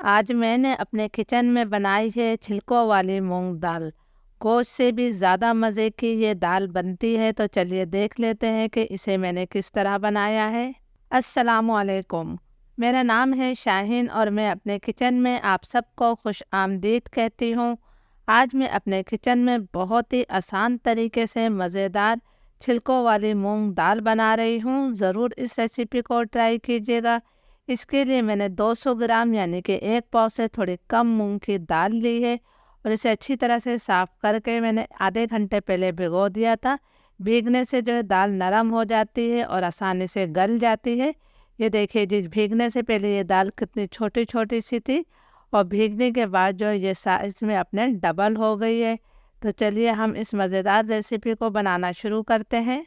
आज मैंने अपने किचन में बनाई है छिलकों वाली मूंग दाल। गोश्त से भी ज़्यादा मज़े की ये दाल बनती है, तो चलिए देख लेते हैं कि इसे मैंने किस तरह बनाया है। अस्सलामुअलैकुम। मेरा नाम है शाहीन और मैं अपने किचन में आप सबको खुश आमदीद कहती हूँ। आज मैं अपने किचन में बहुत ही आसान तरीके से मज़ेदार छिलकों वाली मूंग दाल बना रही हूँ। ज़रूर इस रेसिपी को ट्राई कीजिएगा। इसके लिए मैंने 200 ग्राम यानी कि 1 पाव से थोड़ी कम मूंग की दाल ली है और इसे अच्छी तरह से साफ़ करके मैंने आधे घंटे पहले भिगो दिया था। भीगने से जो है दाल नरम हो जाती है और आसानी से गल जाती है। ये देखिए जी, भीगने से पहले ये दाल कितनी छोटी छोटी सी थी और भीगने के बाद जो है ये साइज़ में अपने डबल हो गई है। तो चलिए हम इस मज़ेदार रेसिपी को बनाना शुरू करते हैं।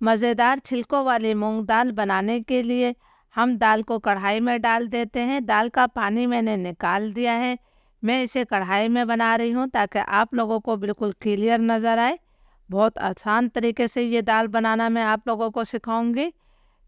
मज़ेदार छिलकों वाली मूंग दाल बनाने के लिए हम दाल को कढ़ाई में डाल देते हैं। दाल का पानी मैंने निकाल दिया है। मैं इसे कढ़ाई में बना रही हूँ ताकि आप लोगों को बिल्कुल क्लियर नज़र आए। बहुत आसान तरीके से ये दाल बनाना मैं आप लोगों को सिखाऊंगी।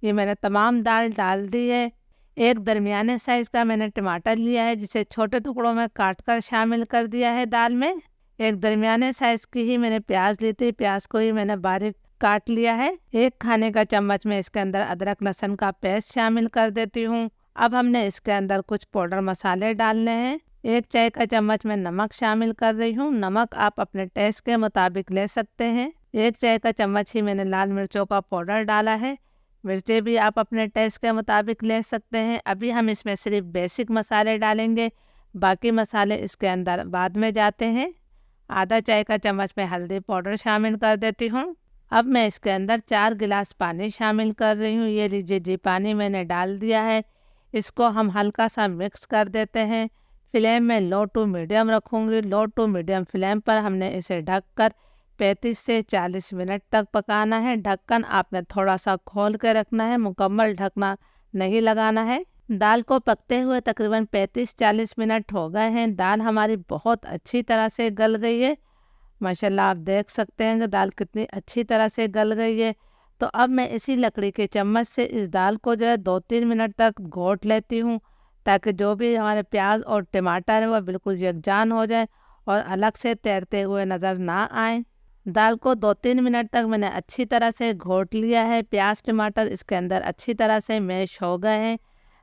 ये मैंने तमाम दाल डाल दी है। एक दरमियाने साइज़ का मैंने टमाटर लिया है, जिसे छोटे टुकड़ों में काट कर शामिल कर दिया है दाल में। एक दरमियाने साइज़ की ही मैंने प्याज ली थी, प्याज को ही मैंने बारीक काट लिया है। 1 खाने का चम्मच में इसके अंदर अदरक लहसुन का पेस्ट शामिल कर देती हूँ। अब हमने इसके अंदर कुछ पाउडर मसाले डालने हैं। 1 चाय का चम्मच में नमक शामिल कर रही हूँ। नमक आप अपने टेस्ट के मुताबिक ले सकते हैं। 1 चाय का चम्मच ही मैंने लाल मिर्चों का पाउडर डाला है। मिर्चें भी आप अपने टेस्ट के मुताबिक ले सकते हैं। अभी हम इसमें सिर्फ बेसिक मसाले डालेंगे, बाकी मसाले इसके अंदर बाद में जाते हैं। आधा चाय का चम्मच में हल्दी पाउडर शामिल कर देती हूँ। अब मैं इसके अंदर 4 गिलास पानी शामिल कर रही हूँ। ये लीजिए जी, पानी मैंने डाल दिया है। इसको हम हल्का सा मिक्स कर देते हैं। फ्लेम में लो टू मीडियम रखूँगी। लो टू मीडियम फ्लेम पर हमने इसे ढककर 35 से 40 मिनट तक पकाना है। ढक्कन आपने थोड़ा सा खोल के रखना है, मुकम्मल ढकना नहीं लगाना है। दाल को पकते हुए तकरीबन 35-40 मिनट हो गए हैं। दाल हमारी बहुत अच्छी तरह से गल गई है। माशाल्लाह, आप देख सकते हैं कि दाल कितनी अच्छी तरह से गल गई है। तो अब मैं इसी लकड़ी के चम्मच से इस दाल को जो है 2-3 मिनट तक घोट लेती हूँ, ताकि जो भी हमारे प्याज और टमाटर है वह बिल्कुल यकजान हो जाए और अलग से तैरते हुए नज़र ना आए। दाल को 2-3 मिनट तक मैंने अच्छी तरह से घोट लिया है। प्याज टमाटर इसके अंदर अच्छी तरह से मैश हो गए हैं।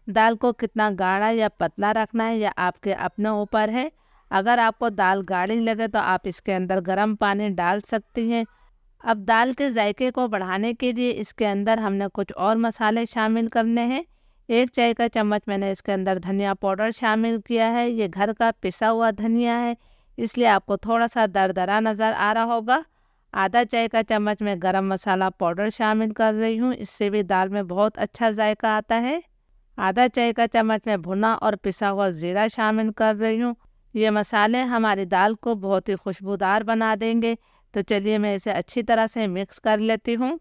दाल को कितना गाढ़ा या पतला रखना है या आपके अपने ऊपर है। अगर आपको दाल गाढ़ी लगे तो आप इसके अंदर गर्म पानी डाल सकती हैं। अब दाल के जायके को बढ़ाने के लिए इसके अंदर हमने कुछ और मसाले शामिल करने हैं। 1 चाय का चम्मच मैंने इसके अंदर धनिया पाउडर शामिल किया है। ये घर का पिसा हुआ धनिया है, इसलिए आपको थोड़ा सा दरदरा नज़र आ रहा होगा। आधा चाय का चम्मच में गरम मसाला पाउडर शामिल कर रही हूँ, इससे भी दाल में बहुत अच्छा जायका आता है। आधा चाय का चम्मच में भुना और पिसा हुआ ज़ीरा शामिल कर रही हूँ। ये मसाले हमारी दाल को बहुत ही खुशबूदार बना देंगे। तो चलिए मैं इसे अच्छी तरह से मिक्स कर लेती हूँ।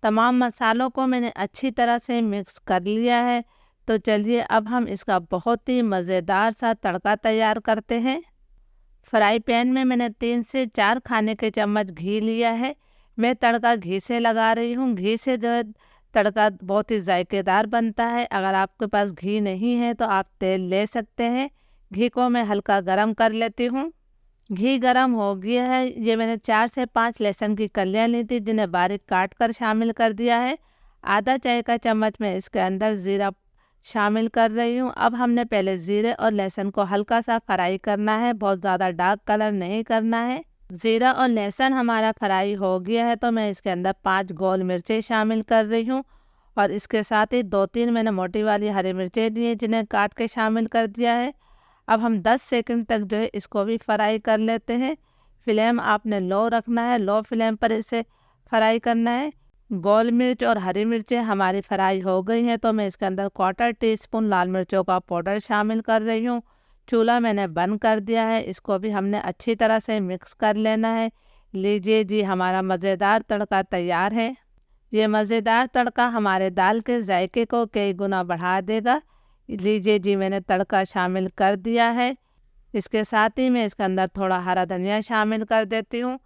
तमाम मसालों को मैंने अच्छी तरह से मिक्स कर लिया है। तो चलिए अब हम इसका बहुत ही मज़ेदार सा तड़का तैयार करते हैं। फ्राई पैन में मैंने 3 से 4 खाने के चम्मच घी लिया है। मैं तड़का घी से लगा रही हूँ। घी से जो है तड़का बहुत ही जायकेदार बनता है। अगर आपके पास घी नहीं है तो आप तेल ले सकते हैं। घी को मैं हल्का गरम कर लेती हूँ। घी गरम हो गया है। ये मैंने 4 से 5 लहसुन की कलियां ली थी, जिन्हें बारीक काट कर शामिल कर दिया है। आधा चाय का चम्मच में इसके अंदर ज़ीरा शामिल कर रही हूँ। अब हमने पहले ज़ीरे और लहसुन को हल्का सा फ्राई करना है, बहुत ज़्यादा डार्क कलर नहीं करना है। ज़ीरा और लहसुन हमारा फ्राई हो गया है, तो मैं इसके अंदर 5 गोल मिर्चें शामिल कर रही हूँ और इसके साथ ही 2-3 मैंने मोटी वाली हरी मिर्चें ली हैं, जिन्हें काट के शामिल कर दिया है। अब हम 10 सेकंड तक जो है इसको भी फ्राई कर लेते हैं। फ्लेम आपने लो रखना है, लो फ्लेम पर इसे फ्राई करना है। गोल मिर्च और हरी मिर्चें हमारी फ्राई हो गई हैं, तो मैं इसके अंदर 1/4 टीस्पून लाल मिर्चों का पाउडर शामिल कर रही हूँ। चूल्हा मैंने बंद कर दिया है। इसको भी हमने अच्छी तरह से मिक्स कर लेना है। लीजिए जी, हमारा मज़ेदार तड़का तैयार है। ये मज़ेदार तड़का हमारे दाल के जायके को कई गुना बढ़ा देगा। लीजिए जी, मैंने तड़का शामिल कर दिया है। इसके साथ ही मैं इसके अंदर थोड़ा हरा धनिया शामिल कर देती हूँ।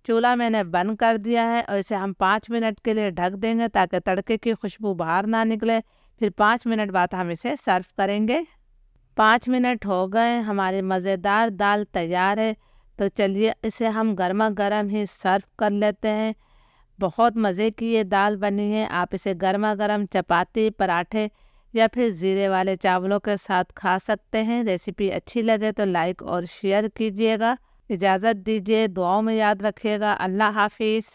चूल्हा मैंने बंद कर दिया है और इसे हम 5 मिनट के लिए ढक देंगे, ताकि तड़के की खुशबू बाहर ना निकले। फिर 5 मिनट बाद हम इसे सर्व करेंगे। 5 मिनट हो गए, हमारी मज़ेदार दाल तैयार है। तो चलिए इसे हम गर्मा गर्म ही सर्व कर लेते हैं। बहुत मज़े की ये दाल बनी है। आप इसे गर्मा गर्म चपाती, पराठे या फिर ज़ीरे वाले चावलों के साथ खा सकते हैं। रेसिपी अच्छी लगे तो लाइक और शेयर कीजिएगा। इजाज़त दीजिए, दुआओं में याद रखिएगा। अल्लाह हाफिज़।